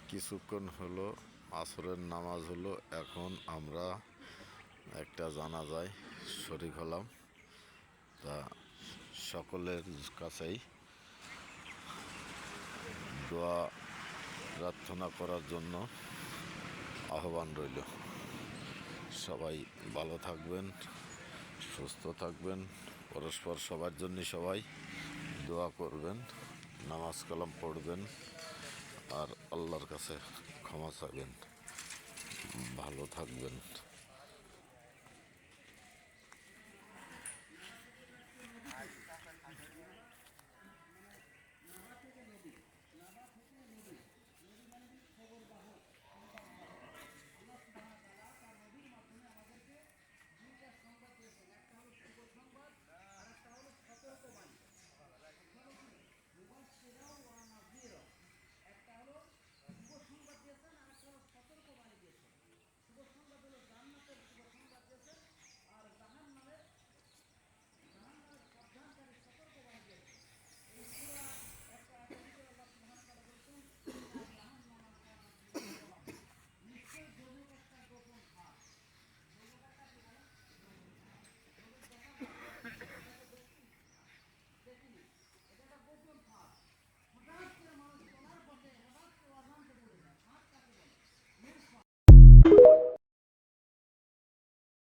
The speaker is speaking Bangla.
কিছুক্ষণ হলো আসরের নামাজ হলো, এখন আমরা একটা জানাজায় শরীক হলাম। তা সকলের কাছেই দোয়া প্রার্থনা করার জন্য আহ্বান রইল। সবাই ভালো থাকবেন, সুস্থ থাকবেন, পরস্পর সবার জন্য সবাই দোয়া করবেন, নামাজ কালাম পড়বেন আর আল্লাহর কাছে ক্ষমা চাইবেন। ভালো থাকবেন।